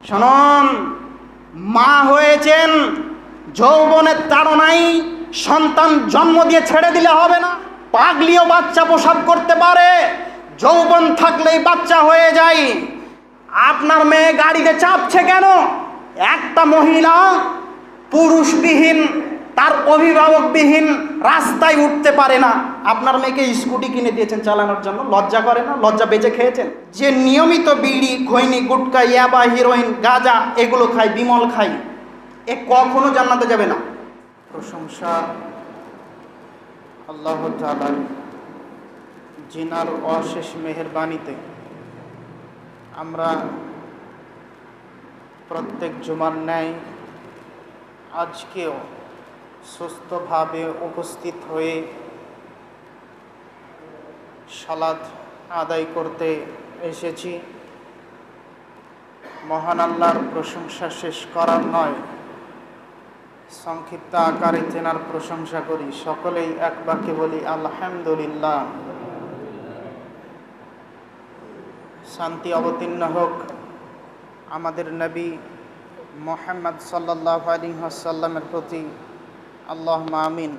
শুনুন, মা হয়েছেন, যৌবনের তাড়নায় সন্তান জন্ম দিয়ে ছেড়ে দিলে হবে না। পাগলিও বাচ্চা প্রসব করতে পারে, যৌবন থাকলেই বাচ্চা হয়ে যায়। আপনার মেয়ে গাড়িতে চাপছে কেন? একটা মহিলা পুরুষবিহীন, তার অভিভাবকবিহীন রাস্তায় উঠতে পারে না, আপনার মেয়েকে স্কুটি কিনে দিয়েছেন চালানোর জন্য। লজ্জা করে না? লজ্জা বেঁচে খেয়েছেন? যে নিয়মিত বিড়ি, খৈনি, গুটকা, ইয়াবা, হিরোইন, গাঁজা এগুলো খায়, বিমল খায়, এ কখনো জান্নাতে যাবে না। প্রশংসা আল্লাহ তাআলার, জিনার অশেষ মেহেরবানিতে আমরা প্রত্যেক জুমার ন্যায় আজকেও সুস্থভাবে উপস্থিত হয়ে সালাত আদায় করতে এসেছি। মহান আল্লাহর প্রশংসা শেষ করার নয়, সংক্ষিপ্ত আকারে তেনার প্রশংসা করি। সকলেই এক বাক্যে বলি আলহামদুলিল্লাহ। শান্তি অবতীর্ণ হোক আমাদের নবী মুহাম্মদ সাল্লাল্লাহু আলাইহি ওয়াসাল্লামের প্রতি। আল্লাহুম্মা আমিন।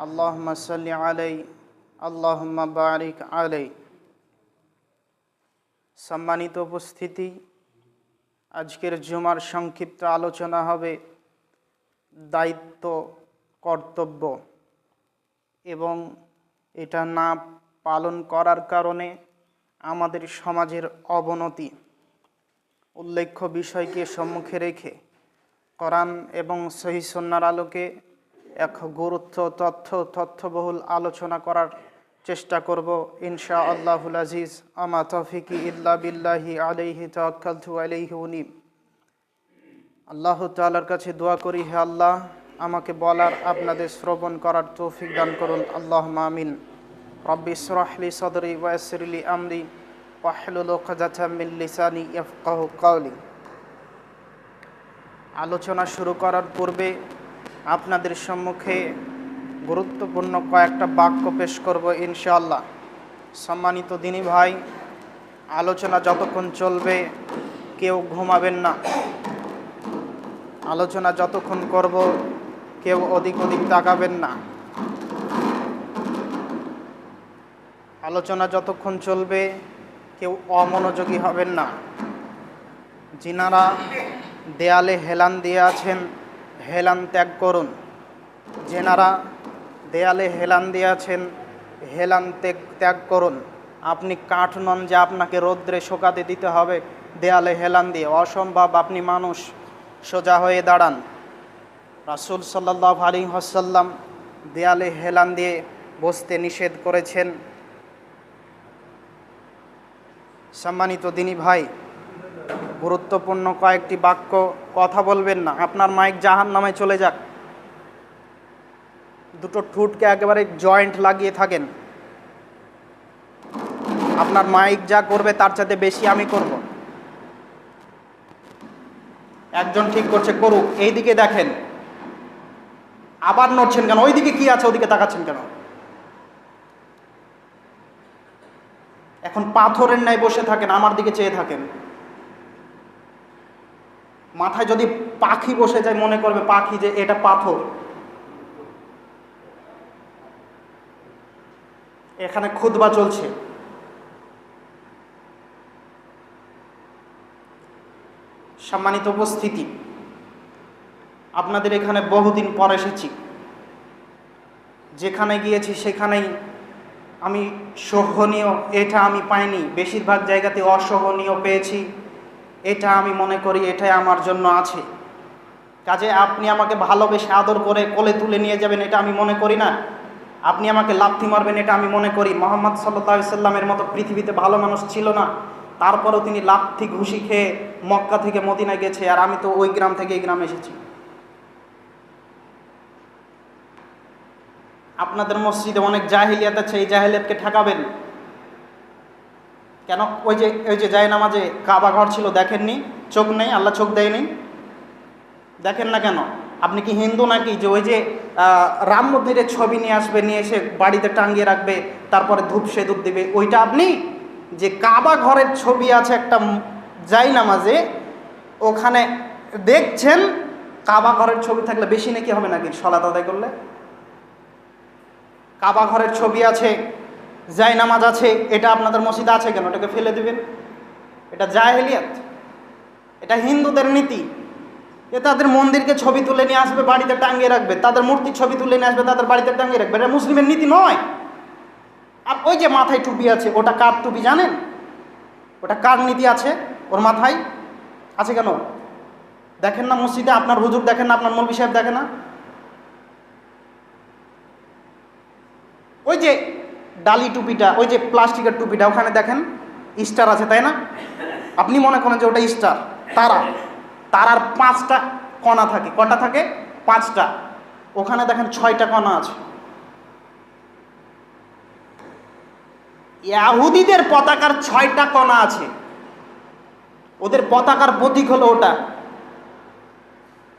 আল্লাহুম্মা সাল্লি আলাইহি, আল্লাহুম্মা বারিক আলাইহি। সম্মানিত উপস্থিতি, আজকের জুমার সংক্ষিপ্ত আলোচনা হবে দায়িত্ব, কর্তব্য এবং এটা না পালন করার কারণে আমাদের সমাজের অবনতি। উল্লেখ্য বিষয়কে সম্মুখে রেখে কোরআন এবং সহিহ সুন্নাহর আলোকে এক তথ্যবহুল আলোচনা করার চেষ্টা করব ইনশাআল্লাহুল আজিজ। আমা তৌফিকি ইল্লা বিল্লাহি আলাইহি তাওয়াক্কালতু আলাইহি উনীব। আল্লাহ তাআলার কাছে দোয়া করি, হে আল্লাহ, আমাকে বলার, আপনাদের শ্রবণ করার তৌফিক দান করুন। আল্লাহুম্মা আমিন। রব্বি ইশরাহ লি সাদরি ওয়া ইয়াসসির লি আমরি ওয়াহলুল উকদাতাম মিন লিসানি ইয়াফকাহু কাওলি। আলোচনা শুরু করার পূর্বে আপনাদের সম্মুখে গুরুত্বপূর্ণ কয়েকটা বাক্য পেশ করব ইনশাআল্লাহ। সম্মানিত দিনী ভাই, আলোচনা যতক্ষণ চলবে কেউ ঘুমাবেন না। আলোচনা যতক্ষণ করব কেউ ওদিক তাকাবেন না। আলোচনা যতক্ষণ চলবে কেউ অমনোযোগী হবেন না। যিনারা দেয়ালে হেলান দিয়ে আছেন, হেলান ত্যাগ করুন। যেনারা দেয়ালে হেলান দিয়ে আছেন, হেলান ত্যাগ করুন। আপনি কাঠ নন যে আপনাকে রৌদ্রে শুকাতে দিতে হবে দেয়ালে হেলান দিয়ে, অসম্ভব। আপনি মানুষ, সোজা হয়ে দাঁড়ান। রাসূল সাল্লাল্লাহু আলাইহি ওয়াসাল্লাম দেয়ালে হেলান দিয়ে বসতে নিষেধ করেছেন। সম্মানিত দিনী ভাই, গুরুত্বপূর্ণ কয়েকটি বাক্য, কথা বলবেন না, আপনার মাইক জাহান্নামে চলে যাক। দুটো ঠোঁটকে একেবারে জয়েন্ট লাগিয়ে থাকেন। আপনার মাইক যা করবে তার চাইতে বেশি আমি করব। একজন ঠিক করছে, করুক। এই দিকে দেখেন, আবার নড়ছেন কেন? ওইদিকে কি আছে, ওদিকে তাকাচ্ছেন কেন? এখন পাথরের ন্যায় বসে থাকেন, আমার দিকে চেয়ে থাকেন। মাথায় যদি পাখি বসে যায় মনে করবে পাখি যে এটা পাথর। এখানে খুতবা চলছে। সম্মানিত উপস্থিতি, আপনাদের এখানে বহুদিন পর এসেছি। যেখানে গিয়েছি সেখানেই আমি সহনীয় এটা আমি পাইনি, বেশিরভাগ জায়গাতে অসহনীয় পেয়েছি। এটা আমি মনে করি এটাই আমার জন্য আছে। কাজে আপনি আমাকে ভালোবেসে আদর করে কোলে তুলে নিয়ে যাবেন এটা আমি মনে করি না। আপনি আমাকে লাথি মারবেন এটা আমি মনে করি। মুহাম্মদ সাল্লাল্লাহু আলাইহি সাল্লামের মতো পৃথিবীতে ভালো মানুষ ছিল না, তারপরেও তিনি লাথি ঘুষি খেয়ে মক্কা থেকে মদিনায় গেছে, আর আমি তো ওই গ্রাম থেকে এই গ্রামে এসেছি। আপনাদের মসজিদে অনেক জাহিলিয়াত আছে, এই জাহিলিয়াতকে ঠেকাবেন কেন? ওই যে জায়নামাজে কাবা ঘর ছিল, দেখেননি? চোখ নেই? আল্লাহ চোখ দেয়নি? দেখেন না কেন? আপনি কি হিন্দু নাকি যে ওই যে রাম মন্দিরের ছবি নিয়ে আসবে, নিয়ে এসে বাড়িতে টাঙিয়ে রাখবে, তারপরে ধূপ সেদুপ দেবে? ওইটা আপনি? যে কাবা ঘরের ছবি আছে একটা জায়নামাজে, ওখানে দেখছেন কাবা ঘরের ছবি থাকলে বেশি নাকি হবে নাকি সালাত আদায় করলে? কাবা ঘরের ছবি আছে, জায় নামাজ আছে, এটা আপনাদের মসজিদে আছে কেন? ওটাকে ফেলে দিবেন? এটা জাহেলিয়াত, এটা হিন্দুদের নীতি। এ তাদের মন্দিরকে ছবি তুলে নিয়ে আসবে, বাড়িতে টাঙিয়ে রাখবে, তাদের মূর্তির ছবি তুলে নিয়ে আসবে, তাদের বাড়িতে টাঙিয়ে রাখবে। এটা মুসলিমের নীতি নয়। আর ওই যে মাথায় টুপি আছে, ওটা কার টুপি জানেন? ওটা কার নীতি আছে ওর মাথায়? আছে কেন? দেখেন না মসজিদে, আপনার হুজুর দেখেন না, আপনার মৌলভী সাহেব দেখে না? ওই যে ডালি টুপিটা, ওই যে প্লাস্টিকের টুপিটা, ওখানে দেখেন স্টার আছে, তাই না? আপনি মনে করেন যে ওটা স্টার, তারা, তারার 5টা কণা থাকে। কটা থাকে? 5টা। ওখানে দেখেন 6টা কণা আছে। ইহুদিদের পতাকার 6টা কণা আছে। ওদের পতাকার প্রতীক হলো ওটা।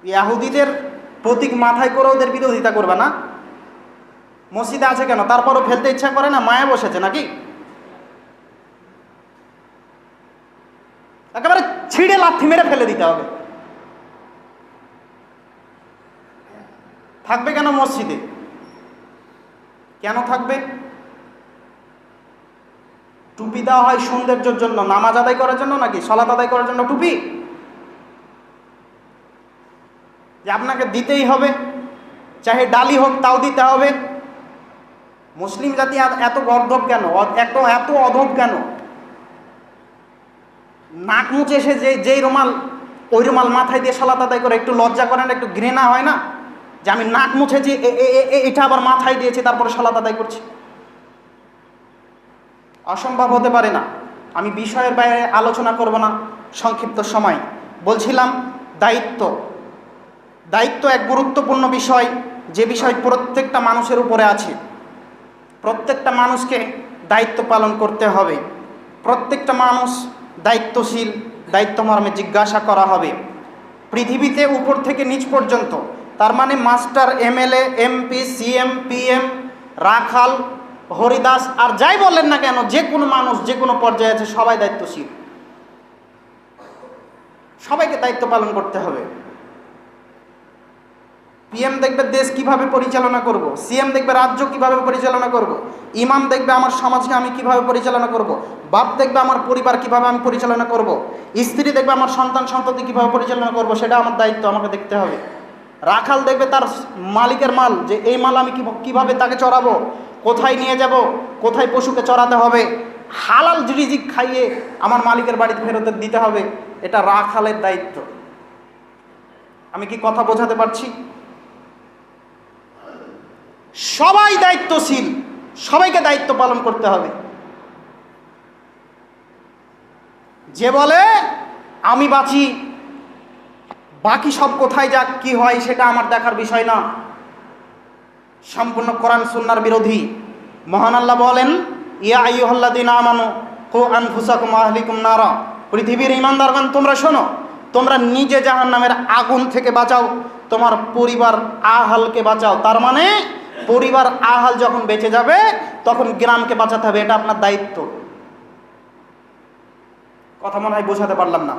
ইহুদিদের প্রতীক মাথায় করে ওদের বিরোধিতা করবে না? মসজিদে আছে কেন? তারপরও ফেলতে ইচ্ছা করে না? মায়া বসেছে নাকি? একেবারে ছিঁড়ে লাথি মেরে ফেলে দিতে হবে। থাকবে কেন মসজিদে? কেন থাকবে? টুপি দেওয়া হয় সৌন্দর্যের জন্য, নামাজ আদায় করার জন্য নাকি? সালাত আদায় করার জন্য টুপি? যে আপনাকে দিতেই হবে, চাহে ডালি হোক তাও দিতে হবে। মুসলিম জাতি এত গর্দভ কেন? এত অধব কেন? নাক মুছে এসে যেই রুমাল, ওই রুমাল মাথায় দিয়ে সালাত আদায় করে একটু লজ্জা করে না? একটু ঘৃণা হয় না যে আমি নাক মুছেছি, এটা আবার মাথায় দিয়েছি, তারপরে সালাত আদায় করছি? অসম্ভব হতে পারে না। আমি বিষয়ের বাইরে আলোচনা করব না সংক্ষিপ্ত সময়। বলছিলাম দায়িত্ব। দায়িত্ব এক গুরুত্বপূর্ণ বিষয়, যে বিষয় প্রত্যেকটা মানুষের উপরে আছে। প্রত্যেকটা মানুষকে দায়িত্ব পালন করতে হবে। প্রত্যেকটা মানুষ দায়িত্বশীল, দায়িত্ব মর্মে জিজ্ঞাসা করা হবে পৃথিবীতে উপর থেকে নিচ পর্যন্ত। তার মানে master, MLA, MP, CM, PM, রাখাল, হরিদাস, আর যাই বলেন না কেন, যে কোনো মানুষ যে কোনো পর্যায়ে আছে, সবাই দায়িত্বশীল। সবাইকে দায়িত্ব পালন করতে হবে। পিএম দেখবে দেশ কিভাবে পরিচালনা করব, সিএম দেখবে রাজ্য কিভাবে পরিচালনা করব, ইমাম দেখবে আমার সমাজকে আমি কিভাবে পরিচালনা করব, বাপ দেখবে আমার পরিবার কিভাবে আমি পরিচালনা করব, স্ত্রী দেখবে আমার সন্তান সন্ততি কিভাবে পরিচালনা করব, সেটা আমার দায়িত্ব, আমাকে দেখতে হবে। রাখাল দেখবে তার মালিকের মাল, যে এই মাল আমি কিভাবে তাকে চড়াবো, কোথায় নিয়ে যাব, কোথায় পশুকে চড়াতে হবে, হালাল রিজিক খাইয়ে আমার মালিকের বাড়িতে ফেরত দিতে হবে। এটা রাখালের দায়িত্ব। আমি কি কথা বোঝাতে পারছি? সবাই দায়িত্বশীল, সবাইকে দায়িত্ব পালন করতে হবে। যে বলে আমি বাঁচি, বাকি সব কোথায় যাক কি হয় সেটা আমার দেখার বিষয় না, সম্পূর্ণ কোরআন সুন্নাহর বিরোধী। মহান আল্লাহ বলেন, ইয়া আইয়ুহাল্লাযীনা আমানু কু আনফুসাকুম ওয়া আহলিকুম নারা, পৃথিবীর ঈমানদারগণ তোমরা শোনো, তোমরা নিজে জাহান্নামের আগুন থেকে বাঁচাও, তোমার পরিবার আহালকে বাঁচাও। তার মানে পরিবার আহাল যখন বেঁচে যাবে তখন গ্রামকে বাঁচাতে হবে, এটা আপনার দায়িত্ব। কথা মনে হয় বোঝাতে পারলাম না।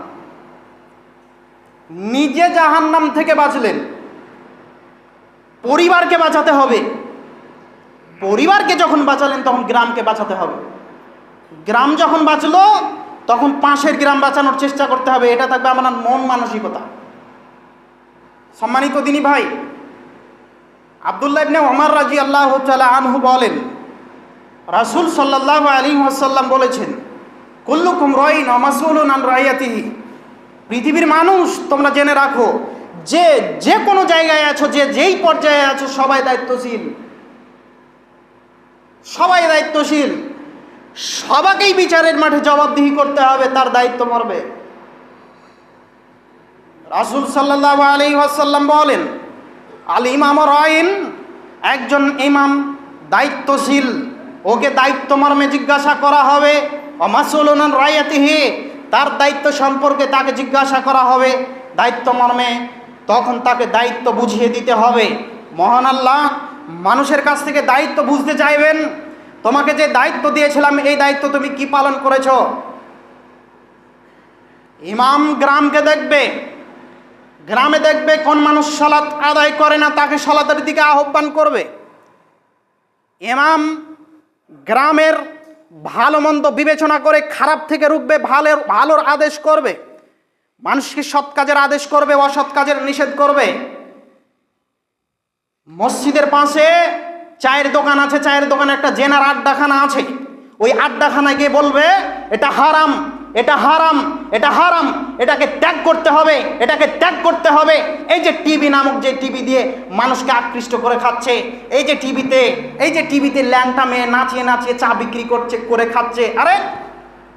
নিজে জাহান্নাম থেকে বাঁচলেন, পরিবারকে বাঁচাতে হবে। পরিবারকে যখন বাঁচালেন তখন গ্রামকে বাঁচাতে হবে। গ্রাম যখন বাঁচলো তখন পাশের গ্রাম বাঁচানোর চেষ্টা করতে হবে। এটা থাকবে আমার মন মানসিকতা। সম্মানিত দিনী ভাই, আব্দুল্লাহ ইবনে ওমর রাদিয়াল্লাহু তাআলা আনহু বলেন, রাসূল সাল্লাল্লাহু আলাইহি ওয়াসাল্লাম বলেছেন, কুল্লুকুম রাইন ওয়া মাসউলুন আন রাইয়াতিহি। পৃথিবীর মানুষ তোমরা জেনে রাখো, যে কোনো জায়গায় আছো, যেই পর্যায়ে আছো, সবাই দায়িত্বশীল। সবাই দায়িত্বশীল, সবাইকেই বিচারের মাঠে জবাবদিহি করতে হবে তার দায়িত্ব মর্মে। রাসূল সাল্লাল্লাহু আলাইহি ওয়াসাল্লাম বলেন, আল ইমাম রাইন, একজন ইমাম দায়িত্বশীল, ওকে দায়িত্ব মর্মে জিজ্ঞাসা করা হবে। ওয়া মাসউলুন আন রাইয়াতিহি, তার দায়িত্ব সম্পর্কে তাকে জিজ্ঞাসা করা হবে দায়িত্ব মর্মে, তখন তাকে দায়িত্ব বুঝিয়ে দিতে হবে। মহান আল্লাহ মানুষের কাছ থেকে দায়িত্ব বুঝতে চাইবেন, তোমাকে যে দায়িত্ব দিয়েছিলাম এই দায়িত্ব তুমি কি পালন করেছো। ইমাম গ্রামকে দেখবে, গ্রামে দেখবে কোন মানুষ সালাত আদায় করে না তাকে সালাতের দিকে আহ্বান করবে। ইমাম গ্রামের ভালো মন্দ বিবেচনা করে খারাপ থেকে রুখবে, ভালোর আদেশ করবে, মানুষকে সৎ কাজের আদেশ করবে, অসৎ কাজের নিষেধ করবে। মসজিদের পাশে চায়ের দোকান আছে, চায়ের দোকানে একটা জেনার আড্ডাখানা আছে, ওই আড্ডাখানায় গিয়ে বলবে এটা হারাম, এটা হারাম, এটা হারাম, এটাকে ত্যাগ করতে হবে, এটাকে ত্যাগ করতে হবে। এই যে টিভি নামক যে টিভি দিয়ে মানুষকে আকৃষ্ট করে খাচ্ছে, এই যে টিভিতে ল্যাংটা মেয়ে নাচিয়ে নাচিয়ে চা বিক্রি করে খাচ্ছে। আরে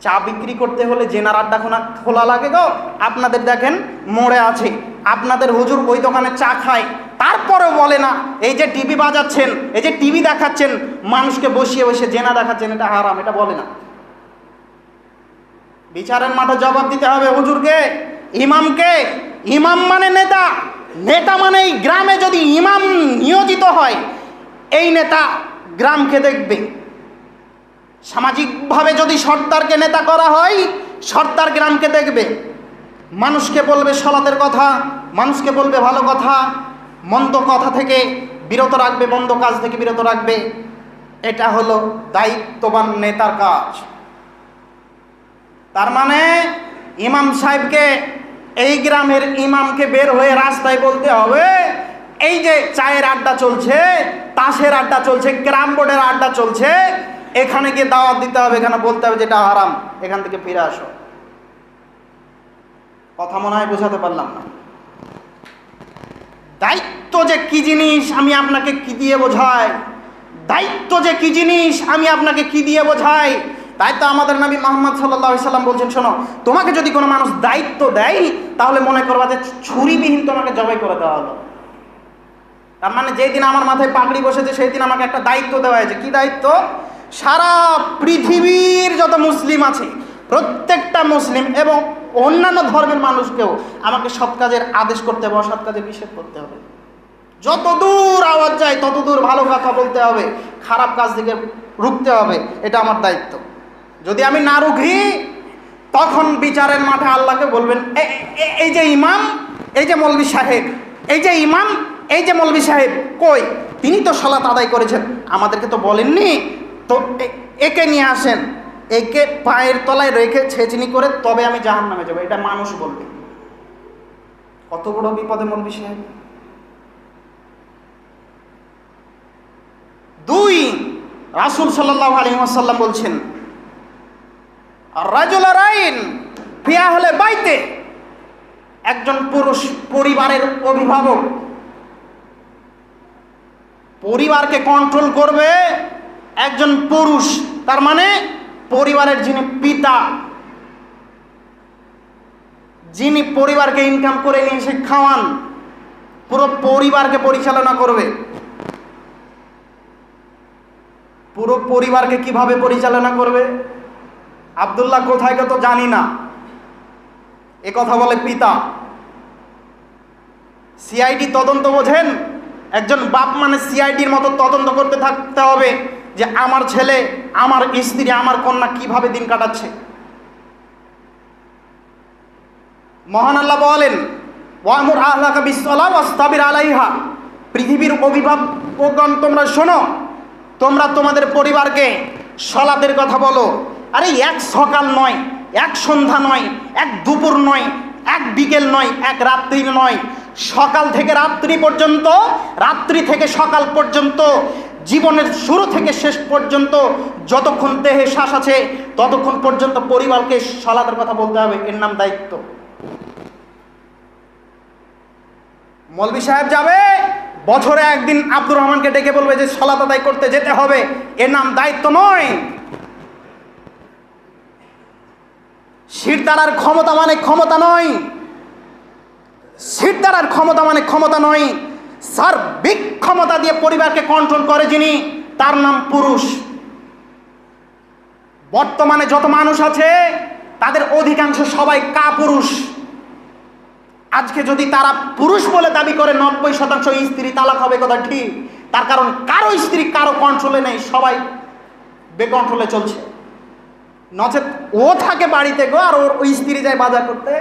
চা বিক্রি করতে হলে জেনার আড্ডাখানা খোলা লাগে গো। আপনাদের দেখেন মোড়ে আছে, আপনাদের হুজুর ওই দোকানে চা খায়, তারপরেও বলে না এই যে টিভি বাজাচ্ছেন, এই যে টিভি দেখাচ্ছেন, মানুষকে বসিয়ে বসিয়ে জেনা দেখাচ্ছেন, এটা হারাম, এটা বলে না। বিচারের মাঠে জবাব দিতে হবে হুজুরকে, ইমামকে। ইমাম মানে নেতা, নেতা মানে এই গ্রামে যদি ইমাম নিয়োজিত হয়, এই নেতা গ্রামকে দেখবে। সামাজিকভাবে যদি সর্দারকে নেতা করা হয়, সর্দার গ্রামকে দেখবে, মানুষকে বলবে সালাতের কথা, মানুষকে বলবে ভালো কথা, মন্দ কথা থেকে বিরত রাখবে, মন্দ কাজ থেকে বিরত রাখবে। এটা হলো দায়িত্ববান নেতার কাজ। তার মানে ইমাম সাহেবকে, এই গ্রামের ইমামকে বের হয়ে রাস্তায় বলতে হবে এই যে চায়ের আড্ডা চলছে, তাসের আড্ডা চলছে, ক্যারাম বোর্ডের আড্ডা চলছে, এখানে গিয়ে দাওয়াত দিতে হবে, এখানে বলতে হবে যেটা হারাম, এখান থেকে ফিরে আসো। কথা মনে হয় বোঝাতে পারলাম না। দায়িত্ব যে কি জিনিস আমি আপনাকে কি দিয়ে বোঝাই, দায়িত্ব যে কি জিনিস আমি আপনাকে কি দিয়ে বোঝাই। তাই তো আমাদের নবী মুহাম্মদ সাল্লাল্লাহু আলাইহি সাল্লাম বলছেন, শোনো, তোমাকে যদি কোনো মানুষ দায়িত্ব দেয় তাহলে মনে করবা যে ছুরিবিহীন তোমাকে জবাই করে দেওয়া হলো। তার মানে যেই দিন আমার মাথায় পাগড়ি বসেছে সেই দিন আমাকে একটা দায়িত্ব দেওয়া হয়েছে। কি দায়িত্ব? সারা পৃথিবীর যত মুসলিম আছে প্রত্যেকটা মুসলিম এবং অন্যান্য ধর্মের মানুষকেও আমাকে সৎ কাজের আদেশ করতে হবে, অসৎ কাজের নিষেধ করতে হবে। যত দূর আওয়াজ যায় তত দূর ভালো কথা বলতে হবে, খারাপ কাজ থেকে রুখতে হবে, এটা আমার দায়িত্ব। যদি আমি না রুখি তখন বিচারের মাঠে আল্লাহকে বলবেন এই যে ইমাম, এই যে মৌলভী সাহেব, এই যে ইমাম, এই যে মৌলভী সাহেব কই, তিনি তো সালাত আদায় করেছেন, আমাদেরকে তো বলেননি, তো একে নিয়ে আসেন, একে পায়ের তলায় রেখে ছেঁচনি করে তবে আমি জাহান্নামে যাবো, এটা মানুষ বলবে। কত বড় বিপদে মৌলভী সাহেব। দুই, রাসূল সাল্লাল্লাহু আলাইহি ওয়াসাল্লাম বলছেন রাজুল রাইন ফি আহলি বাইতে, একজন পুরুষ পরিবারের অভিভাবক, পরিবারকে কন্ট্রোল করবে একজন পুরুষ। তার মানে পরিবারের যিনি পিতা, যিনি পরিবারকে ইনকাম করে নিয়ে এসে খাওয়ান, পুরো পরিবারকে পরিচালনা করবে। পুরো পরিবারকে কিভাবে পরিচালনা করবে? আব্দুল্লাহ কোথায় গেল জানি না, এ কথা বলে পিতা। সিআইডি তদন্ত বোঝেন? একজন বাপ মানে সিআইডির মতো তদন্ত করতে থাকতে হবে যে আমার ছেলে, আমার স্ত্রী, আমার কন্যা কিভাবে দিন কাটাচ্ছে। মহান আল্লাহ বলেন ওয়ামুর আহলাকা বিসসালাহ ওয়াসতাবির আলাইহা, পৃথিবীর অভিভাবকগণ তোমরা শোনো, তোমরা তোমাদের পরিবারকে সালাতের কথা বলো। আরে এক সকাল নয়, এক সন্ধ্যা নয়, এক দুপুর নয়, এক বিকেল নয়, এক রাত্রি নয়, সকাল থেকে রাত্রি পর্যন্ত, রাত্রি থেকে সকাল পর্যন্ত, জীবনের শুরু থেকে শেষ পর্যন্ত যতক্ষণ দেহে শ্বাস আছে ততক্ষণ পর্যন্ত পরিবারকে সালাতের কথা বলতে হবে, এর নাম দায়িত্ব। মৌলভী সাহেব যাবে বছরে একদিন আব্দুর রহমানকে ডেকে বলবে যে সালাত আদায় করতে যেতে হবে, এর নাম দায়িত্ব নয়। শিরদাঁড়ার ক্ষমতা মানে ক্ষমতা নয়, শিরদাঁড়ার ক্ষমতা মানে ক্ষমতা নয়। সার্বিক ক্ষমতা দিয়ে পরিবারকে কন্ট্রোল করে যিনি, তার নাম পুরুষ। বর্তমানে যত মানুষ আছে তাদের অধিকাংশ সবাই কাপুরুষ। আজকে যদি তারা পুরুষ বলে দাবি করে 90% স্ত্রী তালাক হবে, কথা ঠিক। তার কারণ কারো স্ত্রী কারো কন্ট্রোলে নেই, সবাই বেকন্ট্রোলে চলছে। নচেত ও থাকে বাড়িতে গো, আর ওর ওই স্ত্রী যায় বাজার করতে।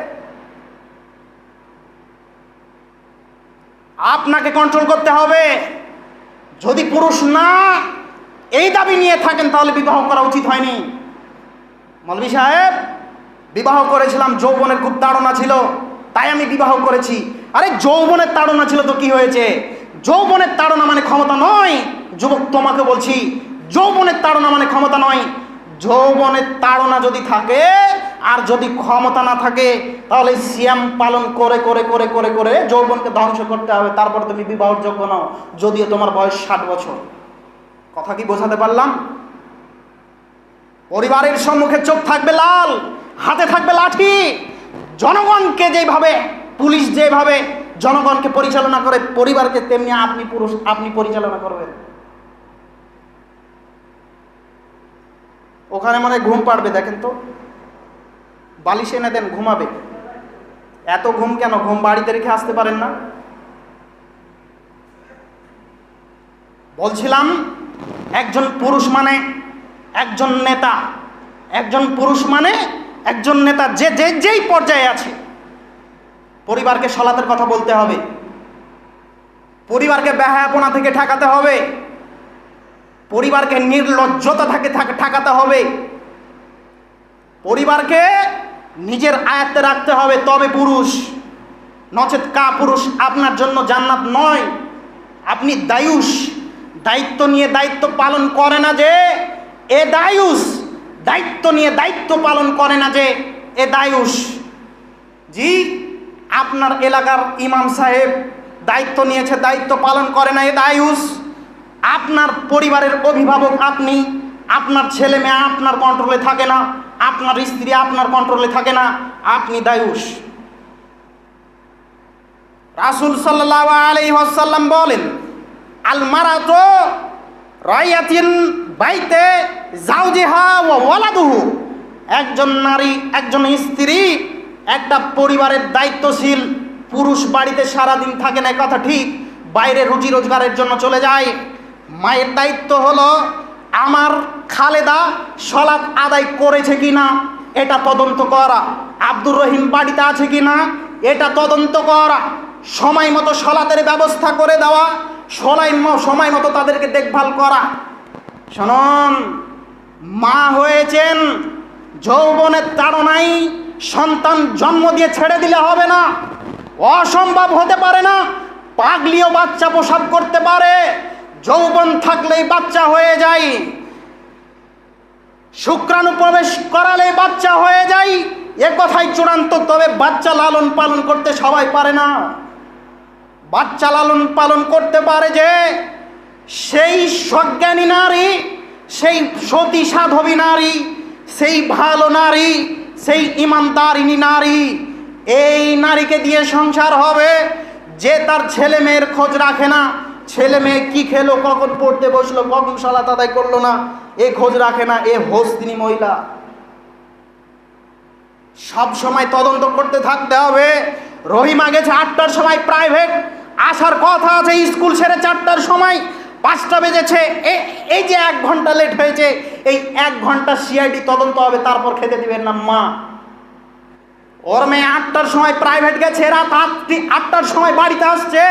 আপনাকে কন্ট্রোল করতে হবে। যদি পুরুষ না এই দাবি নিয়ে থাকেন তাহলে বিবাহ করা উচিত হয়নি। মৌলভী সাহেব, বিবাহ করেছিলাম, যৌবনের খুব তাড়না ছিল তাই আমি বিবাহ করেছি। আরে যৌবনের তাড়না ছিল তো কি হয়েছে? যৌবনের তাড়না মানে ক্ষমতা নয়। যুবক, তোমাকে বলছি, যৌবনের তাড়না মানে ক্ষমতা নয়। যৌবনের তাড়না যদি থাকে আর যদি ক্ষমতা না থাকে তাহলে সিয়াম পালন করে করে করে করে করে যৌবনকে ধ্বংস করতে হবে, তারপর তুমি বিবাহের যোগ্য নও, যদিও তোমার বয়স 60 বছর। কথা কি বোঝাতে পারলাম? পরিবারের সম্মুখে চোখ থাকবে লাল, হাতে থাকবে লাঠি। জনগণকে যেভাবে পুলিশ যেভাবে জনগণকে পরিচালনা করে, পরিবারকে তেমনি আপনি পুরুষ আপনি পরিচালনা করবেন। ওখানে মনে ঘুম পাড়বে, দেখেন তো, বালিশ এনে দেন, ঘুমাবে। এত ঘুম কেন? ঘুম বাড়িতে রেখে আসতে পারেন না? বলছিলাম, একজন পুরুষ মানে একজন নেতা। একজন পুরুষ মানে একজন নেতা, যে যেই পর্যায়ে আছে। পরিবারকে সলাতের কথা বলতে হবে, পরিবারকে বেহায়াপনা থেকে ঠেকাতে হবে, পরিবারকে নির্লজ্জতা থেকে ঠেকাতে হবে, পরিবারকে নিজের আয়ত্তে রাখতে হবে, তবে পুরুষ। নচেত কা পুরুষ আপনার জন্য জান্নাত নয়। আপনি দায়ুষ। দায়িত্ব নিয়ে দায়িত্ব পালন করে না যে এ দায়ুষ, দায়িত্ব নিয়ে দায়িত্ব পালন করে না যে এ দায়ুষ। জি, আপনার এলাকার ইমাম সাহেব দায়িত্ব নিয়েছে, দায়িত্ব পালন করে না, এ দায়ুষ। আপনার পরিবারের অভিভাবক আপনি, আপনার ছেলে মেয়ে আপনার কন্ট্রোলে থাকে না, আপনার স্ত্রী আপনার কন্ট্রোলে থাকে না, আপনি দায়ুষ। রাসূল সাল্লাল্লাহু আলাইহি ওয়াসাল্লাম বলেন, আল মারাতু রায়াতিন বাইতে জাওজিহা ওয়া ওয়ালাদুহু। একজন নারী, একজন স্ত্রী একটা পরিবারের দায়িত্বশীল। পুরুষ বাড়িতে সারাদিন থাকে না, কথা ঠিক, বাইরে রুজি রোজগারের জন্য চলে যায়। মায়ের দায়িত্ব হলো আমার খালেদা সলাত আদায় করেছে কিনা এটা তদন্ত করা, আব্দুর রহিম বাড়িতে আছে কিনা এটা তদন্ত করা, সময় মতো সলাতের ব্যবস্থা করে দেওয়া, সময় মতো তাদেরকে দেখভাল করা। শুনুন, মা হয়েছেন, যৌবনের তাড়নায় সন্তান জন্ম দিয়ে ছেড়ে দিলে হবে না, অসম্ভব হতে পারে না। পাগলিও বাচ্চা প্রসব করতে পারে, যৌবন থাকলেই বাচ্চা হয়ে যায়, শুক্রাণু প্রবেশ করালেই বাচ্চা হয়ে যায়, এ কথাই চূড়ান্ত। তবে বাচ্চা লালন পালন করতে সবাই পারে না। বাচ্চা লালন পালন করতে পারে যে সেই সজ্ঞানী নারী, সেই সতী সাধবী নারী, সেই ভালো নারী, সেই ইমানদারিনী নারী। এই নারীকে দিয়ে সংসার হবে যে তার ছেলে মেয়ের খোঁজ রাখে না, ছেলে মেয়ে কি খেলো, কখন পড়তে বসলো, কখন সালাত আদায় করলো না, এ খোঁজ রাখে না। এ হস্তিনী মহিলা। সব সময় তদন্ত করতে থাকতে হবে। রহিমা গেছে 8টার সময় প্রাইভেট, আসার কথা আছে স্কুল ছেড়ে 4টার সময়, 5টা বেজেছে, এই যে 1 ঘন্টা লেট হয়েছে, এই 1 ঘন্টা সিআইডি তদন্ত হবে, তারপর খেতে দিবেন না মা। ওর মেয়ে 8টার সময় প্রাইভেট গেছে, রাত 8টার সময় বাড়িতে আসছে,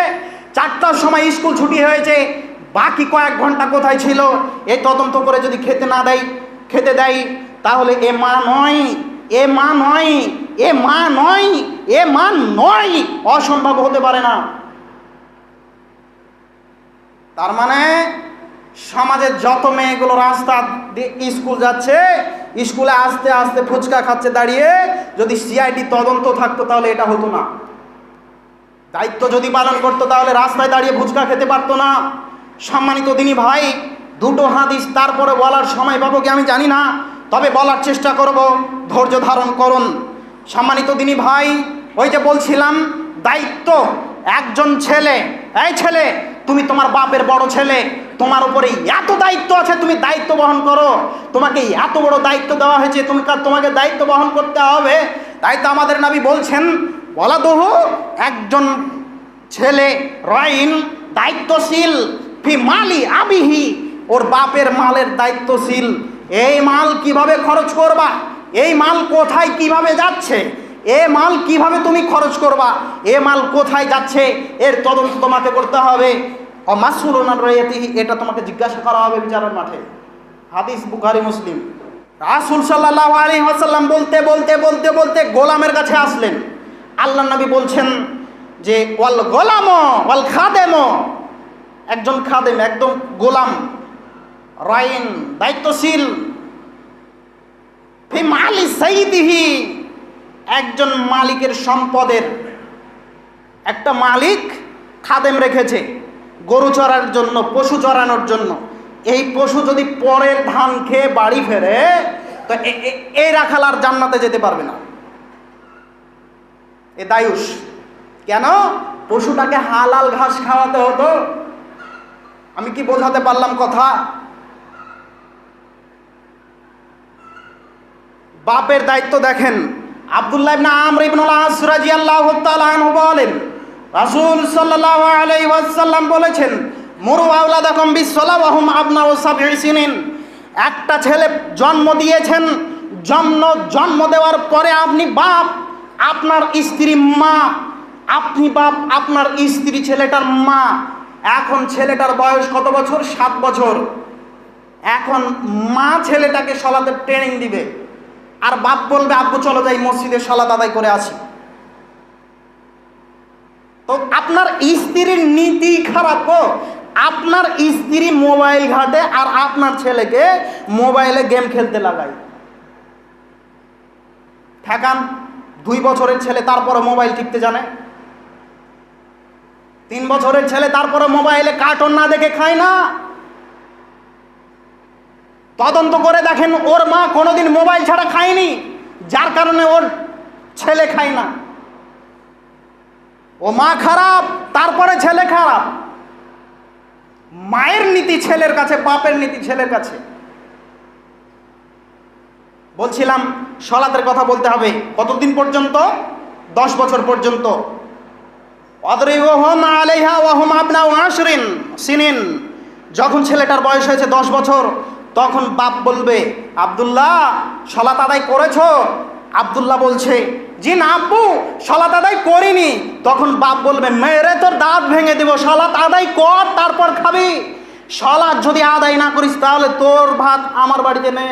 4টার সময় স্কুল ছুটি হয়েছে, বাকি কয়েক ঘন্টা কোথায় ছিল, এই তদন্ত করে যদি খেতে দেয় তাহলে এ মা নয়, এ মা নয়, এ মা নয়, এ মা নয়, অসম্ভব হতে পারে না। তার মানে সমাজের যত মেয়েগুলো রাস্তা দিয়ে স্কুল যাচ্ছে, স্কুলে আস্তে আস্তে ফুচকা খাচ্ছে দাঁড়িয়ে, যদি সিআইডি তদন্ত থাকতো তাহলে এটা হতো না। দায়িত্ব যদি পালন করতো তাহলে রাস্তায় দাঁড়িয়ে ফুচকা খেতে পারতো না। সম্মানিত দিনী ভাই, 2টো হাদিস তারপরে বলার সময় পাবো কি আমি জানি না, তবে বলার চেষ্টা করব, ধৈর্য ধারণ করুন। সম্মানিত দিনী ভাই, ওই যে বলছিলাম দায়িত্ব। একজন ছেলে, এই ছেলে, তুমি তোমার বাপের বড় ছেলে, তোমার উপরে এত দায়িত্ব আছে, তুমি দায়িত্ব বহন করো। তোমাকে এত বড় দায়িত্ব দেওয়া হয়েছে, তোমাকে দায়িত্ব বহন করতে হবে। তাই তো আমাদের নবী বলছেন, ওয়ালাদুহু, একজন ছেলে রাইন, দায়িত্বশীল, ফি মালি আবিহি, ওর বাপের মালের দায়িত্বশীল। এই মাল কিভাবে খরচ করবা, এই মাল কোথায় কিভাবে যাচ্ছে, এ মাল কিভাবে তুমি খরচ করবা, এ মাল কোথায় যাচ্ছে এর তদন্ত তোমাকে করতে হবে। মাসউলুন আন রাইয়াতিহি, এটা তোমাকে জিজ্ঞাসা করা হবে বিচারের মাঠে। হাদিস বুখারী মুসলিম। রাসূল সাল্লাল্লাহু আলাইহি ওয়াসাল্লাম বলতে বলতে বলতে বলতে গোলামের কাছে আসলেন। আল্লাহর নবী বলছেন যে ওয়াল গোলাম ওয়াল খাদেম, একজন খাদেম, একদম গোলাম, রাইন দায়িত্বশীল, ফি মালি সাইয়্যিদিহি, একজন মালিকের সম্পদের একটা মালিক খাদেম রেখেছে গরু চড়ার জন্য, পশু চড়ানোর জন্য। এই পশু যদি পরের ধান খেয়ে বাড়ি ফেরে তো এই রাখাল আর জান্নাতে যেতে পারবে না, এ দায়ুস। কেন? পশুটাকে হালাল ঘাস খাওয়াতে হতো। আমি কি বোঝাতে পারলাম কথা? বাপের দায়িত্ব দেখেন। আব্দুল্লাহ ইবনে আমর ইবনুল আস রাদিয়াল্লাহু তাআলা আনহু বলেন, রাসূল সাল্লাল্লাহু আলাইহি ওয়াসাল্লাম বলেছেন, মুরু আওলাদাকুম বিসসালাহ ওয়া হুম আবনাউ সাবঈ সিনিন। একটা ছেলে জন্ম দিয়েছেন, জন্ম দেওয়ার পরে আপনি বাপ, আপনার স্ত্রী মা, আপনি বাপ, আপনার স্ত্রী ছেলেটার মা। এখন ছেলেটার বয়স কত বছর? 7 বছর। এখন মা ছেলেটাকে সালাতের ট্রেনিং দিবে, আর বাপ বলবে আব্বু চলো যাই মসজিদে সালাত আদায় করে আসি। তো আপনার স্ত্রীর নীতি খারাপ গো। আপনার স্ত্রী মোবাইল ঘাটে আর আপনার ছেলেকে মোবাইলে গেম খেলতে লাগায়। ঠেকান। 2 বছরের ছেলে তারপরে মোবাইল টিপতে জানে, 3 বছরের ছেলে তারপরে মোবাইলে কার্টুন না দেখে খায় না। তদন্ত করে দেখেন ওর মা কোনোদিন মোবাইল ছাড়া খায়নি, যার কারণে ওর ছেলে খায় না। ও মা খারাপ, তারপরে ছেলে খারাপ। মায়ের নীতি ছেলের কাছে, বাপের নীতি ছেলের কাছে। বলছিলাম সালাতের কথা বলতে হবে কতদিন পর্যন্ত? 10 বছর পর্যন্ত। ওয়াদরিবুহুম আলাইহা ওয়া হুম আবনাউ 10 সিনিন। যখন ছেলেটার বয়স হয়েছে 10 বছর, তখন বাপ বলবে, আব্দুল্লাহ সালাত আদায় করেছো? আব্দুল্লাহ বলছে, জি না আব্বু, সালাত আদায় করিনি। তখন বাপ বলবে, মেরে তোর দাঁত ভেঙে দেব, সালাত আদায় কর তারপর খাবি। সালাত যদি আদায় না করিস তাহলে তোর ভাত আমার বাড়িতে নে।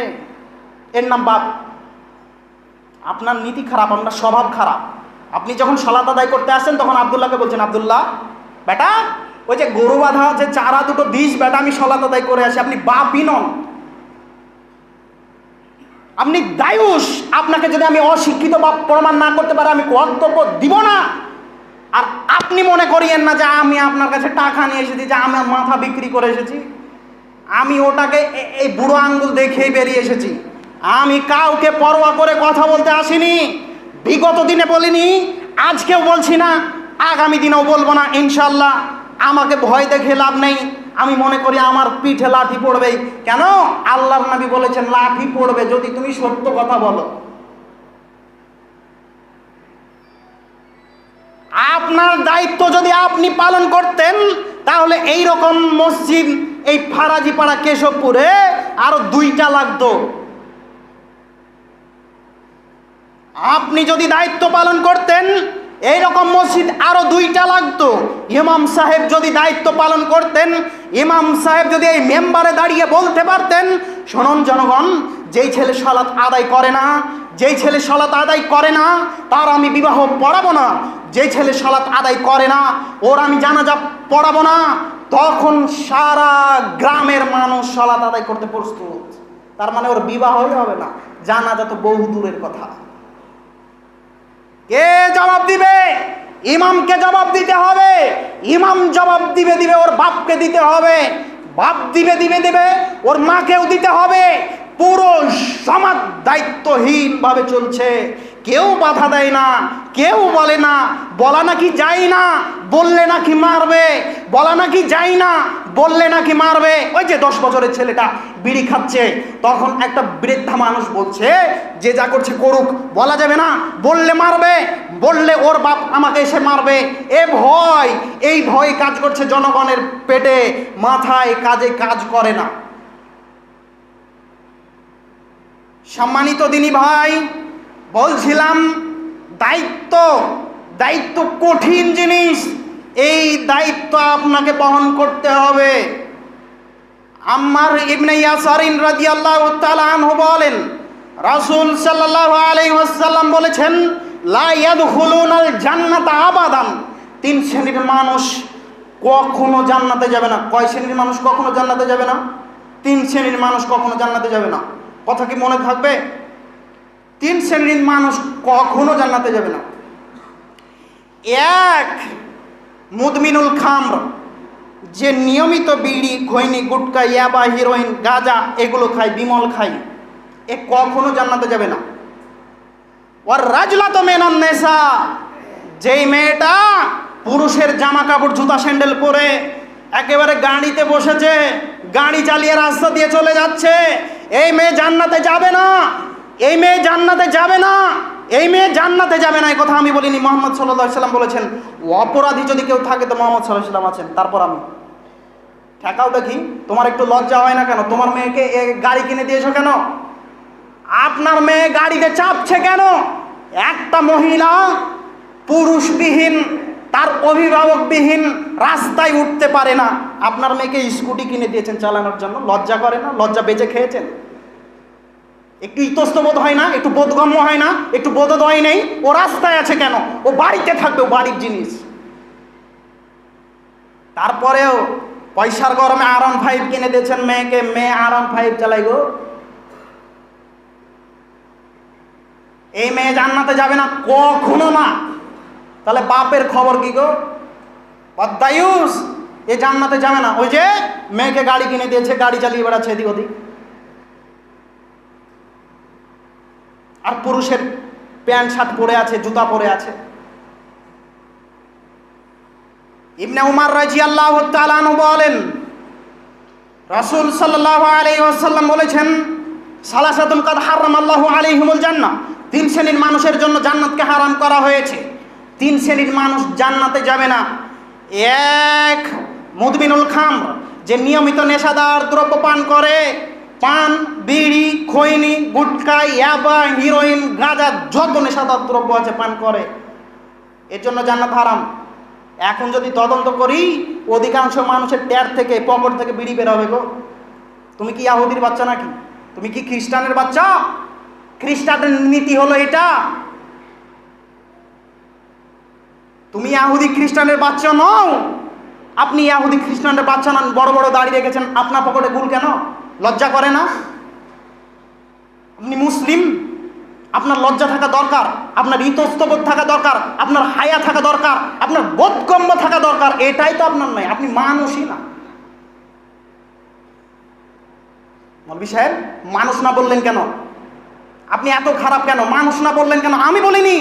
এর নাম বাপ। আপনার নীতি খারাপ, আপনার স্বভাব খারাপ। আপনি যখন সালাত আদায় করতে আসেন তখন আব্দুল্লাহকে বলছেন, আব্দুল্লাহ বেটা ওই যে গরু বাঁধা আছে, চারা দুটো দিস বেটা, আমি সালাত আদায় করে আসি। আপনি বাপই নন, আপনি দায়ুস। আপনাকে যদি আমি অশিক্ষিত বা প্রমাণ না করতে পারি আমি কর্তব্য দিব না। আর আপনি মনে করিয়েন না যে আমি আপনার কাছে টাকা নিয়ে এসেছি, যে আমার মাথা বিক্রি করে এসেছি। আমি ওটাকে এই বুড়ো আঙ্গুল দেখেই বেরিয়ে এসেছি। আমি কাউকে পরোয়া করে কথা বলতে আসিনি। বিগত দিনে বলিনি, আজকেও বলছি না, আগামী দিনেও বলবো না ইনশাল্লাহ। আমাকে ভয় দেখে লাভ নেই। আমি মনে করি আমার পিঠে লাঠি পড়বে। কেন? আল্লাহর নবী বলেছেন লাঠি পড়বে যদি তুমি সত্য কথা বলো। আপনার দায়িত্ব যদি আপনি পালন করতেন তাহলে এই রকম মসজিদ এই ফারাজিপাড়া কেশবপুরে আরো 2টা লাগতো। আপনি যদি দায়িত্ব পালন করতেন এইরকম মসজিদ আরো 2টা লাগতো। ইমাম সাহেব যদি দায়িত্ব পালন করতেন, ইমাম সাহেব যদি এই মেম্বারে দাঁড়িয়ে বলতে পারতেন, শুনুন জনগণ, যেই ছেলে সালাত আদায় করে না, যেই ছেলে সালাত আদায় করে না তার আমি বিবাহ পড়াবো না, যেই ছেলে সালাত আদায় করে না ওর আমি জানাজা পড়াবো না, তখন সারা গ্রামের মানুষ সালাত আদায় করতে প্রস্তুত। তার মানে ওর বিবাহই হবে না, জানাজা তো বহু দূরের কথা। কে জবাব দিবে? ইমামকে জবাব দিতে হবে। ইমাম জবাব দিবে ওর বাপকে দিতে হবে, বাপ দিবে ওর মাকেও দিতে হবে। পুরো সমাজ দায়িত্বহীন ভাবে চলছে। কেউ বাধা দেয় না, কেউ বলে না, বলা নাকি যায় না, বললে নাকি মারবে, বলা নাকি যায় না, বললে নাকি মারবে। ওই যে 10 বছরের ছেলেটা বিড়ি খাচ্ছে, তখন একটা বৃদ্ধা মানুষ বলছে যে যা করছে করুক, বলা যাবে না, বললে মারবে, বললে ওর বাপ আমাকে এসে মারবে। এই ভয় কাজ করছে জনগণের পেটে, মাথায় কাজে কাজ করে না। সম্মানিত দিনী ভাই, বলছিলাম দায়িত্ব দায়িত্ব কঠিন জিনিস। এই দায়িত্ব আপনাকে বহন করতে হবে। আম্মার ইবনে ইয়াসারিন রাদিয়াল্লাহু তাআলা আনহু বলেন, রাসূল সাল্লাল্লাহু আলাইহি ওয়াসাল্লাম বলেছেন, লা ইয়াদখুলুনাল জান্নাতা আবাদান। 3 শ্রেণীর মানুষ কখনো জান্নাতে যাবে না। কয় শ্রেণীর মানুষ কখনো জান্নাতে যাবে না? 3 শ্রেণীর মানুষ কখনো জান্নাতে যাবে না। কথা কি মনে থাকবে? 3 শ্রেণীর মানুষ কখনো জান্নাতে যাবে না। 1, মুদমিনুল খামর, যে নিয়মিত বিড়ি, খৈনি, গুটকা, ইয়াবা, হিরোইন, গাঁজা এগুলো খায়, বিমল খায়, এ কখনো জান্নাতে যাবে না। ওয়ার রাজলাতু মিনান নিসা, যেই মেয়েটা পুরুষের জামা কাপড়, জুতা, স্যান্ডেল পরে একেবারে গাড়িতে বসেছে, গাড়ি চালিয়ে রাস্তা দিয়ে চলে যাচ্ছে, এই মেয়ে জান্নাতে যাবে না। এই মেয়ে জান্নাতে যাবে না। এই মেয়ে জান্নাতে যাবে না। এই কথা আমি বলিনি, মুহাম্মদ সাল্লাল্লাহু আলাইহি সাল্লাম বলেছেন। অপরাধী যদি কেউ থাকে তো মুহাম্মদ সাল্লাল্লাহু আলাইহি সাল্লাম আছেন। তারপর আমি ঠেকাও দেখি, তোমার একটু লজ্জা হয় না কেন? তোমার মেয়েকে গাড়ি কিনে দিয়েছো কেন? আপনার মেয়ে গাড়িতে চাপছে কেন? একটা মহিলা পুরুষবিহীন, তার অভিভাবকবিহীন রাস্তায় উঠতে পারে না, আপনার মেয়েকে স্কুটি কিনে দিয়েছেন চালানোর জন্য। লজ্জা করে না? লজ্জা বেঁচে খেয়েছেন? একটু ইতস্তবোধ হয় না? একটু বোধগম্য হয় না? একটু বোধোদয় নেই? ও রাস্তায় আছে কেন? ও বাড়িতে থাকবে, ও বাড়ির জিনিস। তারপরেও পয়সার গরমে R15 কিনে দিয়েছেন মেয়েকে, মেয়ে R15 চালাই গো। এই মেয়ে জান্নাতে যাবে না, কখনো না। তাহলে বাপের খবর কি গো? বদ্দায়ুস, এ জান্নাতে যাবে না। ওই যে মেয়েকে গাড়ি কিনে দিয়েছে, গাড়ি চালিয়ে বেড়াচ্ছে এদিক ওদিক। আর পুরুষের প্যান্ট শার্ট পরে আছে, জুতা পরে আছে। ইবনে উমার রাদিয়াল্লাহু তাআলা আনহু বলেন, রাসূল সাল্লাল্লাহু আলাইহি ওয়াসাল্লাম বলেছেন, সালাসাতুন কাদ হারামাল্লাহু আলাইহিমুল জান্নাহ, 3 শ্রেণীর মানুষের জন্য জান্নাতকে হারাম করা হয়েছে। 3 শ্রেণীর মানুষ জান্নাতে যাবে না। 1, মুদমিনুল খামর, যে নিয়মিত নেশাদার দ্রব্য পান করে, পান, বিড়ি, খৈনি, গুটকা, ইয়াবা, হিরোইন, গাঁজা, যত নেশাদার দ্রব্য আছে পান করে, এর জন্য জান্নাত হারাম। এখন যদি তদন্ত করি, অধিকাংশ মানুষের ট্যার থেকে, পকেট থেকে বিড়ি বের হবে গো। তুমি কি ইহুদির বাচ্চা নাকি? তুমি কি খ্রিস্টানের বাচ্চা? খ্রিস্টানের নীতি হলো এটা। তুমি ইহুদি খ্রিস্টানের বাচ্চা নও। আপনি ইহুদি খ্রিস্টানের বাচ্চা নন, বড় বড় দাড়ি রেখেছেন, আপনার পকেটে গুল কেন? লজ্জা করে না? আপনি মুসলিম, আপনার লজ্জা থাকা দরকার, আপনার ইতস্তবোধ থাকা দরকার, আপনার হায়া থাকা দরকার, আপনার বোধগম্য থাকা দরকার। এটাই তো আপনার নাই, আপনি মানুষই না। মৌলভী সাহেব, মানুষ না বললেন কেন? আপনি এত খারাপ কেন? মানুষ না বললেন কেন? আমি বলিনি,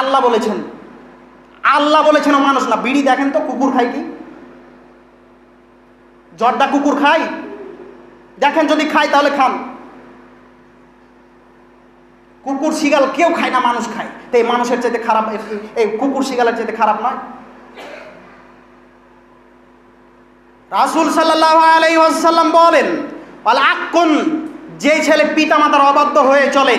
আল্লাহ বলেছেন। আল্লাহ বলেছেন মানুষ না। বিড়ি দেখেন তো কুকুর খায় কি? জর্দা কুকুর খায়? দেখেন, যদি খায় তাহলে খান। কুকুর শিগাল কেউ খায় না, মানুষ খায়। তো এই মানুষের চাইতে খারাপ, এই কুকুর শিগালের চাইতে খারাপ নয়? রাসূল সাল্লাল্লাহু আলাইহি ওয়াসাল্লাম বলেন, আল আকুন, যে ছেলে পিতামাতার অবাধ্য হয়ে চলে,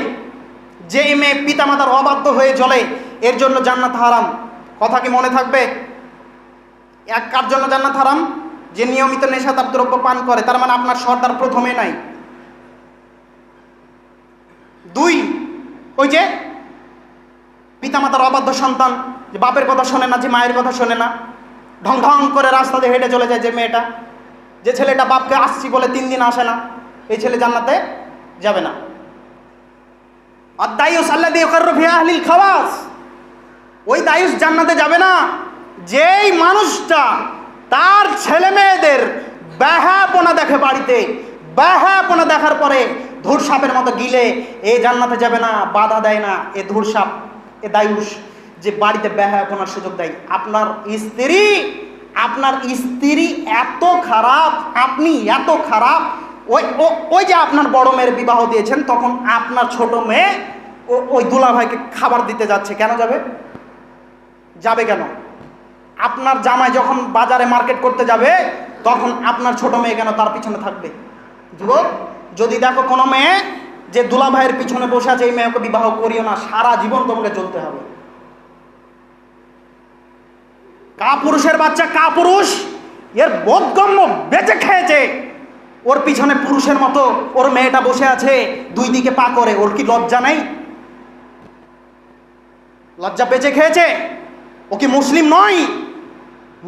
যেই মেয়ে পিতামাতার অবাধ্য হয়ে চলে, এর জন্য জান্নাত হারাম। কথা কি মনে থাকবে? এক, কার জন্য জান্নাত হারাম? যে নিয়মিত নেশাদার দ্রব্য পান করে। তার মানে আপনার সর্দার প্রথমে নাই। 2, ওই যে পিতামাতার অবাধ্য সন্তান, যে বাপের কথা শোনে না, যে মায়ের কথা শোনে না, ঢং ঢং করে রাস্তা দিয়ে হেঁটে চলে যায় যে মেয়েটা। যে ছেলেটা বাপকে আসছি বলে 3 দিন আসে না, এই ছেলে জান্নাতে যাবে না। আদ-দায়ুস আল্লাযী ইউকাররু ফি আহলিল খাওয়াস, ওই দায়ুস জান্নাতে যাবে না যেই মানুষটা তার ছেলে মেয়েদের ব্যাহাপনা দেখে বাড়িতে, ব্যাহাপনা দেখার পরে ধূর সাপের মতো গিলে, এ জান্নাতে যাবে না, বাধা দেয় না। এ ধূর সাপ, এ দায়ুস, যে বাড়িতে ব্যাহাপনার সুযোগ দেয়। আপনার স্ত্রী এত খারাপ, আপনি এত খারাপ, ওই যে আপনার বড় মেয়ের বিবাহ দিয়েছেন, তখন আপনার ছোট মেয়ে ওই দুলা ভাইকে খাবার দিতে যাচ্ছে। কেন যাবে? যাবে কেন? আপনার জামাই যখন বাজারে মার্কেট করতে যাবে, তখন আপনার ছোট মেয়ে কেন তার পিছনে থাকবে? যুবক, যদি দেখো কোনো মেয়ে যে দুলাভাইয়ের পিছনে বসে আছে এই মেয়েকে বিবাহ করিও না, সারা জীবন তোমাকে চলতে হবে। কাপুরুষের বাচ্চা, কাপুরুষ, এর বোধগম্য বেঁচে খেয়েছে, ওর পিছনে পুরুষের মতো ওর মেয়েটা বসে আছে দুই দিকে পা করে, ওর কি লজ্জা নেই? লজ্জা বেঁচে খেয়েছে? ও কি মুসলিম নয়?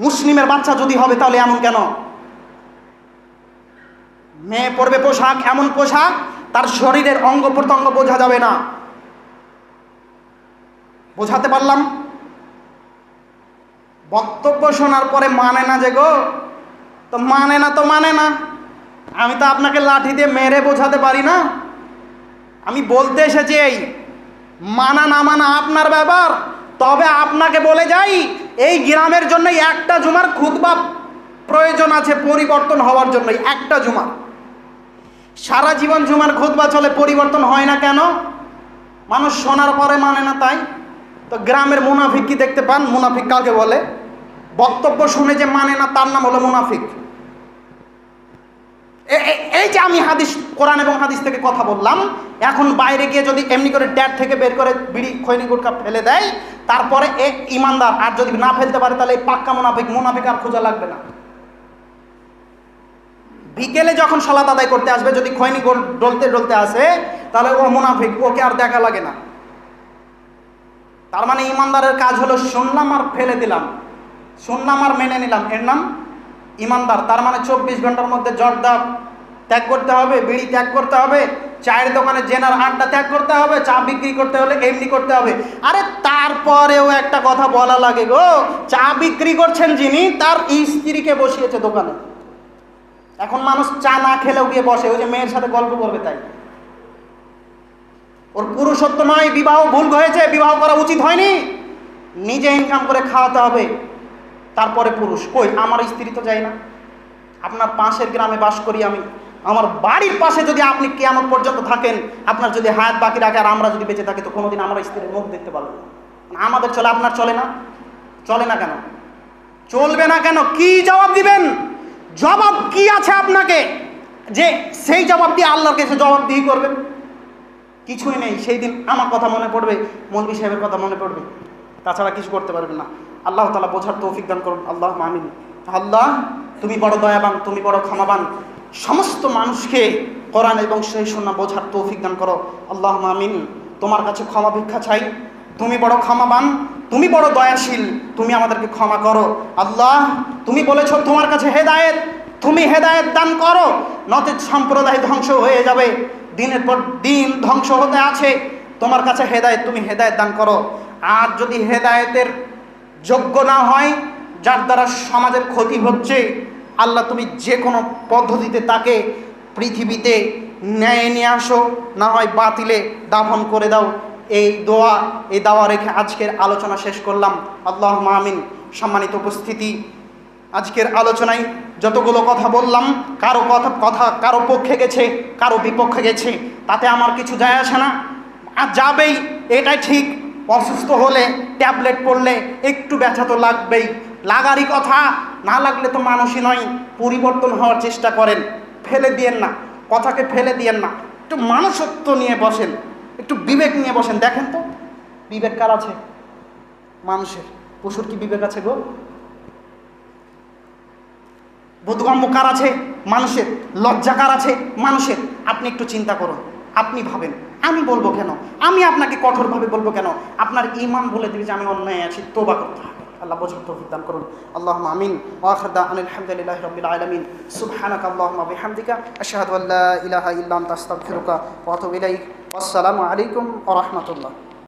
মুসলিমের বাচ্চা যদি হবে তাহলে এমন কেন? মেয়ে পরবে পোশাক, এমন পোশাক তার শরীরের অঙ্গ প্রত্যঙ্গ বোঝা যাবে না। বোঝাতে পারলাম? বক্তব্য শোনার পরে মানে না যে গো, তো মানে না তো মানে না, আমি তো আপনাকে লাঠি দিয়ে মেরে বোঝাতে পারি না। আমি বলতে এসেছি এই মানা না মানা আপনার ব্যাপার। তবে আপনাকে বলে যাই, এই গ্রামের জন্য একটা জুমার খুতবা প্রয়োজন আছে পরিবর্তন হওয়ার জন্য। একটা জুমা, সারা জীবন জুমার খুতবা চলে, পরিবর্তন হয় না কেন? মানুষ শোনার পরে মানে না তাই। তো গ্রামের মুনাফিক কি দেখতে পান? মুনাফিক কাকে বলে? বক্তব্য শুনে যে মানে না তার নাম হলো মুনাফিক। এই যে আমি হাদিস, কোরআন এবং হাদিস থেকে কথা বললাম, এখন বাইরে গিয়ে যদি এমনি করে ড্যাট থেকে বের করে বিড়ি খৈনি গুটকা ফেলে দেয়, তারপরে এক ইমানদার, আর যদি না ফেলতে পারে তাহলে এই পাক্কা মুনাফিক। মুনাফিক আর খোঁজা লাগবে না। বিকেলে যখন সালাত আদায় করতে আসবে, যদি খৈনি ডলতে ডলতে আসে, তাহলে ও মুনাফিক, ওকে আর দেখা লাগে না। তার মানে ইমানদারের কাজ হলো শুনলাম আর ফেলে দিলাম, শুনলাম আর মেনে নিলাম, এর নাম ইমানদার। তার মানে 24 ঘন্টার মধ্যে জর্দা ত্যাগ করতে হবে, বিড়ি ত্যাগ করতে হবে, চায়ের দোকানে জেনার আড্ডা ত্যাগ করতে হবে, চা বিক্রি করতে হলে এমনি করতে হবে। আরে তারপরেও একটা কথা বলা লাগে গো, চা বিক্রি করছেন যিনি, তার স্ত্রীকে বসিয়েছে দোকানে। এখন মানুষ চা না খেলেও গিয়ে বসে, ওই যে মেয়ের সাথে গল্প করবে তাই। ওর পুরুষত্ব নয়, বিবাহ ভুল হয়েছে, বিবাহ করা উচিত হয়নি, নিজে ইনকাম করে খাওয়াতে হবে, তারপরে পুরুষ। কই, আমার স্ত্রী তো যায় না। আপনার পাশের গ্রামে বাস করি আমি, আমার বাড়ির পাশে যদি আপনি কিয়ামত পর্যন্ত থাকেন, আপনার যদি হায়াত বাকি রাখে আর আমরা যদি বেঁচে থাকি, তো কোনোদিন আমার স্ত্রীর মুখ দেখতে পারবো না। আমাদের চলে, আপনার চলে না? চলে না কেন? চলবে না কেন? কি জবাব দিবেন? জবাব কি আছে আপনাকে যে সেই জবাব দিয়ে আল্লাহর কাছে জবাবদিহি করবেন? কিছুই নেই। সেই দিন আমার কথা মনে পড়বে, মৌলভী সাহেবের কথা মনে পড়বে, তাছাড়া কিছু করতে পারবেন না। আল্লাহ তাআলা বোঝার তৌফিক দান করুন। আল্লাহ আমিন। আল্লাহ, তুমি বড় দয়াবান, তুমি বড় ক্ষমাবান, সমস্ত মানুষকে কোরআন এবং সেই সুন্নাহ বোঝার তৌফিক দান করো। আল্লাহ আমিন। তোমার কাছে ক্ষমা ভিক্ষা চাই, তুমি বড় ক্ষমাবান, তুমি বড় দয়াশীল, তুমি আমাদেরকে ক্ষমা করো। আল্লাহ, তুমি বলেছো তোমার কাছে হেদায়েত, তুমি হেদায়েত দান করো, নচেৎ সম্প্রদায় ধ্বংস হয়ে যাবে, দিনের পর দিন ধ্বংস হতে আছে। তোমার কাছে হেদায়েত, তুমি হেদায়েত দান করো। আর যদি হেদায়েতের যোগ্য না হয়, যার দ্বারা সমাজের ক্ষতি হচ্ছে, আল্লাহ তুমি যে কোনো পদ্ধতিতে তাকে পৃথিবীতে ন্যায় নিয়ে আসো, না হয় বাতিলে দাফন করে দাও। এই দোয়া, এই দাওয়া রেখে আজকের আলোচনা শেষ করলাম। আল্লাহুম্মা আমিন। সম্মানিত উপস্থিতি, আজকের আলোচনায় যতগুলো কথা বললাম, কারো কথা কারো পক্ষে গেছে, কারো বিপক্ষে গেছে, তাতে আমার কিছু যায় আসে না। আর যাবেই, এটাই ঠিক। অসুস্থ হলে ট্যাবলেট পড়লে একটু ব্যথা তো লাগবেই, লাগারই কথা, না লাগলে তো মানুষই নয়। পরিবর্তন হওয়ার চেষ্টা করেন, ফেলে দিয়েন না, কথাকে ফেলে দিয়েন না, একটু মানুষত্ব নিয়ে বসেন, একটু বিবেক নিয়ে বসেন। দেখেন তো বিবেক কার আছে? মানুষের। পশুর কি বিবেক আছে গো? বোধগম্য কার আছে? মানুষের। লজ্জা কার আছে? মানুষের। আপনি একটু চিন্তা করুন, আপনি ভাবেন। আমি বলবো কেন? আমি আপনাকে কঠোরভাবে বলবো কেন? আপনার ঈমান বলে দিবে যে আমি অন্যায় আছি, তওবা করতে হবে। আল্লাহ বোঝার তৌফিক দান করুন। আল্লাহুম্মা আমিন। ওয়া আখিরু দাওয়ানা আলহামদুলিল্লাহি রাব্বিল আলামিন। সুবহানাকা আল্লাহুম্মা ওয়া বিহামদিকা আশহাদু আল্লা ইলাহা ইল্লা আনতা আস্তাগফিরুকা ওয়া আতুবু ইলাইক। আসসালামু আলাইকুম ওয়া রাহমাতুল্লাহ।